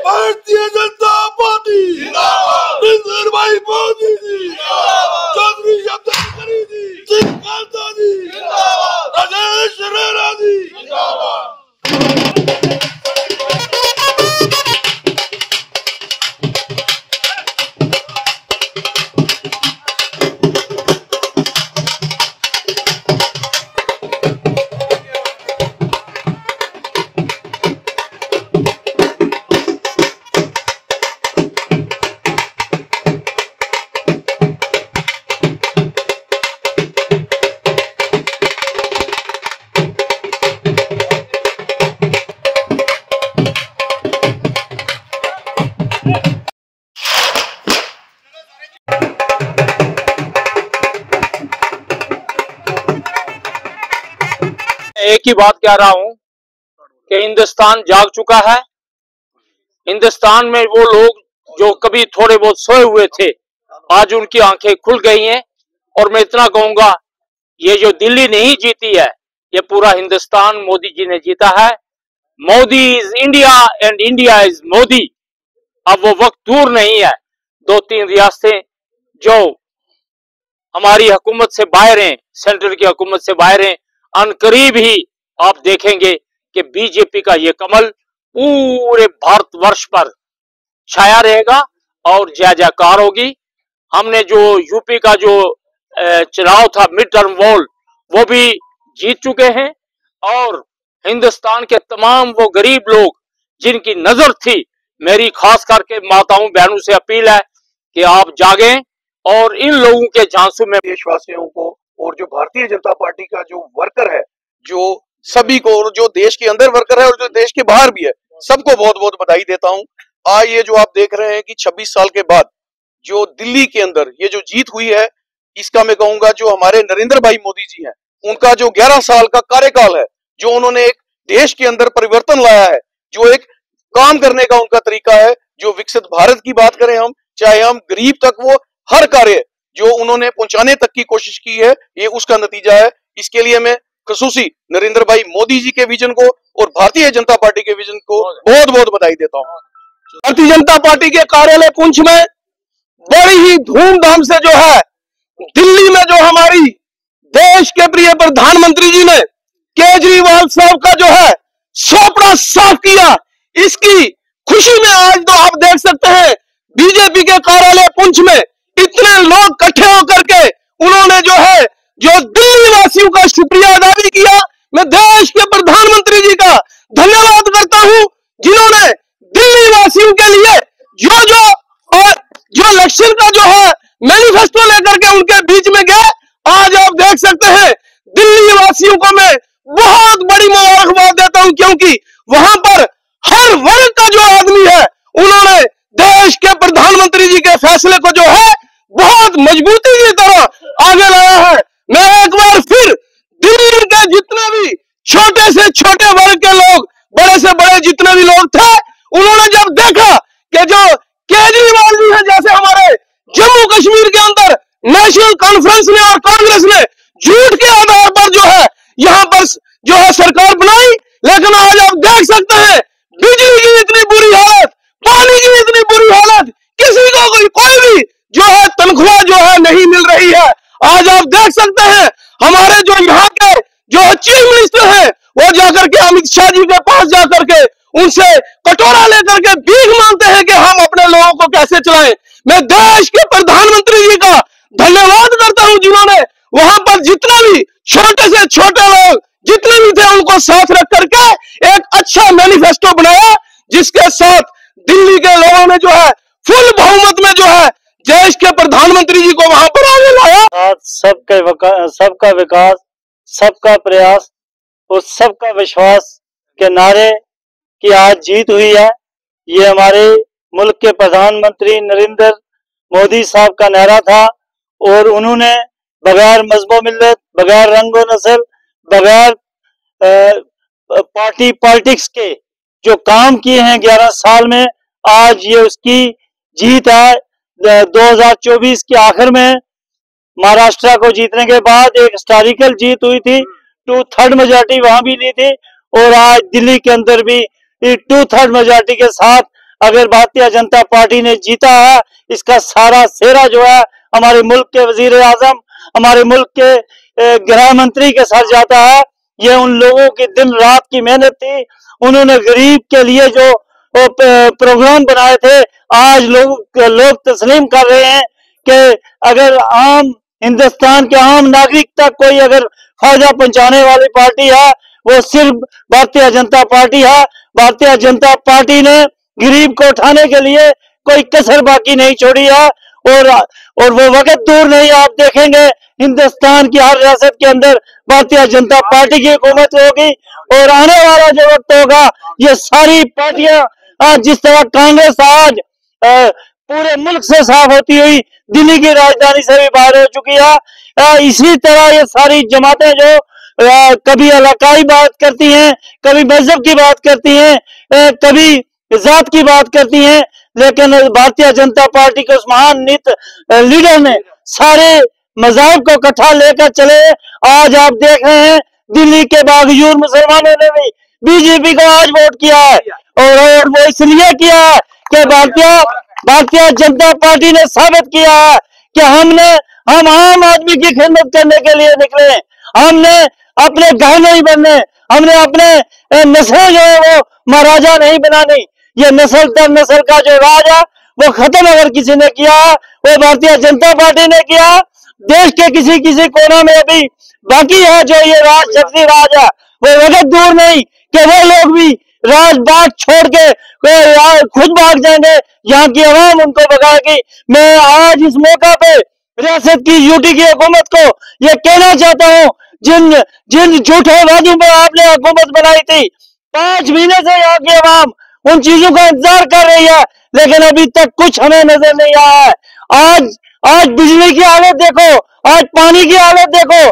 Bharatiya Janata party Narendra भाई मोदी जी, चौधरी अब्दुल गनी जी, सिंह कांता जी, राजेश रेणा जी। एक ही बात कह रहा हूं कि हिंदुस्तान जाग चुका है। हिंदुस्तान में वो लोग जो कभी थोड़े बहुत सोए हुए थे, आज उनकी आंखें खुल गई हैं। और मैं इतना कहूंगा, ये जो दिल्ली नहीं जीती है, ये पूरा हिंदुस्तान मोदी जी ने जीता है। Modi is India and India is Modi. अब वो वक्त दूर नहीं है। 2-3 रियासतें जो हमारी हुकूमत से बाहर हैं, सेंट्रल की हुकूमत से बाहर हैं, अनकरीब ही आप देखेंगे कि बीजेपी का ये कमल पूरे भारतवर्ष पर छाया रहेगा और जय जयकार होगी। हमने जो यूपी का जो चुनाव था, मिड टर्म वोल, वो भी जीत चुके हैं। और हिंदुस्तान के तमाम वो गरीब लोग जिनकी नजर थी, मेरी खास करके माताओं बहनों से अपील है कि आप जागें और इन लोगों के झांसू में देशवासियों को और जो भारतीय जनता पार्टी का जो वर्कर है, जो सभी को, और जो देश के अंदर वर्कर है और जो देश के बाहर भी है, सबको बहुत बहुत बधाई देता हूं। आज ये जो आप देख रहे हैं कि 26 साल के बाद जो दिल्ली के अंदर ये जो जीत हुई है, इसका मैं कहूंगा जो हमारे नरेंद्र भाई मोदी जी हैं, उनका जो 11 साल का कार्यकाल है, जो उन्होंने एक देश के अंदर परिवर्तन लाया है, जो एक काम करने का उनका तरीका है, जो विकसित भारत की बात करें हम, चाहे हम गरीब तक, वो हर कार्य जो उन्होंने पहुंचाने तक की कोशिश की है, ये उसका नतीजा है। इसके लिए मैं खसूसी नरेंद्र भाई मोदी जी के विजन को और भारतीय जनता पार्टी के विजन को बहुत बहुत बधाई देता हूं। भारतीय जनता पार्टी के कार्यालय पुंछ में बड़ी ही धूमधाम से जो है, दिल्ली में जो हमारी देश के प्रिय प्रधानमंत्री जी ने केजरीवाल साहब का जो है सोपड़ा साफ किया, इसकी खुशी में आज तो आप देख सकते हैं बीजेपी के कार्यालय पुंछ में इतने लोग इकट्ठे होकर के उन्होंने जो है जो दिल्ली वासियों का शुक्रिया अदा भी किया। मैं देश के प्रधानमंत्री जी का धन्यवाद करता हूं, जिन्होंने दिल्ली वासियों के लिए जो इलेक्शन का जो है मैनिफेस्टो लेकर के उनके बीच में गए। आज आप देख सकते हैं दिल्ली वासियों को मैं बहुत बड़ी मुबारकबाद देता हूं, क्योंकि वहां पर हर वर्ग का जो आदमी है, उन्होंने देश के प्रधानमंत्री जी के फैसले को जो है बहुत मजबूती की तरह आगे लाया है। मैं एक बार फिर दिल्ली के जितने भी छोटे से छोटे वर्ग के लोग, बड़े से बड़े जितने भी लोग थे, उन्होंने जब देखा कि जो केजरीवाल जी है, जैसे हमारे जम्मू कश्मीर के अंदर नेशनल कॉन्फ्रेंस ने और कांग्रेस ने झूठ के आधार पर जो है यहां पर जो है सरकार बनाई, लेकिन आज आप देख सकते हैं बिजली की इतनी बुरी हालत, पानी की इतनी बुरी हालत, किसी को कोई भी जो है तनख्वाह जो है नहीं मिल रही है। आज आप देख सकते हैं हमारे जो यहाँ के जो चीफ मिनिस्टर हैं वो जाकर के अमित शाह जी के पास जाकर के उनसे कटोरा लेकर के भीख मांगते हैं कि हम अपने लोगों को कैसे चलाएं। मैं देश के प्रधानमंत्री जी का धन्यवाद करता हूं जिन्होंने वहां पर जितना भी छोटे से छोटे लोग जितने भी थे उनको साथ रख करके एक अच्छा मैनिफेस्टो बनाया, जिसके साथ दिल्ली के लोगों ने जो है फुल बहुमत में जो है देश के प्रधानमंत्री जी को वहां पर आगे लाया। सबका विकास, सबका प्रयास और सबका विश्वास के नारे की आज जीत हुई है। ये हमारे मुल्क के प्रधानमंत्री नरेंद्र मोदी साहब का नारा था और उन्होंने बगैर मजहब मिल्लत, बगैर रंगो नस्ल, बगैर पार्टी पॉलिटिक्स के जो काम किए हैं 11 साल में, आज ये उसकी जीत है। 2024 के आखिर में महाराष्ट्र को जीतने के बाद एक हिस्टोरिकल जीत हुई थी, 2/3 मेजॉरिटी वहां भी ली थी और आज दिल्ली के अंदर भी 2/3 मेजॉरिटी के साथ अगर भारतीय जनता पार्टी ने जीता है, इसका सारा सेहरा जो है हमारे मुल्क के वजीर आजम, हमारे मुल्क के गृह मंत्री के सर जाता है। ये उन लोगों की दिन रात की मेहनत थी, उन्होंने गरीब के लिए जो प्रोग्राम बनाए थे, आज लोग तस्लीम कर रहे हैं कि अगर आम हिंदुस्तान के आम नागरिक तक कोई अगर फायदा पहुंचाने वाली पार्टी है वो सिर्फ भारतीय जनता पार्टी है। भारतीय जनता पार्टी ने गरीब को उठाने के लिए कोई कसर बाकी नहीं छोड़ी है और वो वक्त दूर नहीं, आप देखेंगे हिंदुस्तान की हर रियासत के अंदर भारतीय जनता पार्टी की हुकूमत होगी और आने वाला जो वक्त होगा ये सारी पार्टियां आज जिस तरह कांग्रेस आज पूरे मुल्क से साफ होती हुई दिल्ली की राजधानी से भी बाहर हो चुकी है, इसी तरह ये सारी जमातें जो कभी इलाकाई बात करती हैं, कभी मजहब की बात करती हैं, कभी जात की बात करती हैं, लेकिन भारतीय जनता पार्टी के उस महान लीडर ने सारे मजहब को इकट्ठा लेकर चले। आज आप देख रहे हैं दिल्ली के बावजूद मुसलमानों ने भी बीजेपी को आज वोट किया है और वो इसलिए किया है कि भारतीय जनता पार्टी ने साबित किया है कि हम आम आदमी की खिदमत करने के लिए निकले। हमने अपने घर नहीं बनने, हमने अपने नस्ल जो है वो महाराजा नहीं बनानी। ये नस्ल दर नस्ल का जो राज है वो खत्म अगर किसी ने किया वो भारतीय जनता पार्टी ने किया। देश के किसी कोना में अभी बाकी है जो ये राज शक्ति राज है, वो वक्त दूर नहीं कि वो लोग भी राज बात छोड़ के खुद भाग जाएंगे, यहाँ की आवाम उनको भगाएगी। मैं आज इस मौका पे रियासत की यूटी की हुकूमत को ये कहना चाहता हूँ, जिन झूठे वादों में आपने हुकूमत बनाई थी, 5 महीने से यहाँ की आवाम उन चीजों का इंतजार कर रही है, लेकिन अभी तक कुछ हमें नजर नहीं आया है। आज बिजली की हालत देखो, आज पानी की हालत देखो,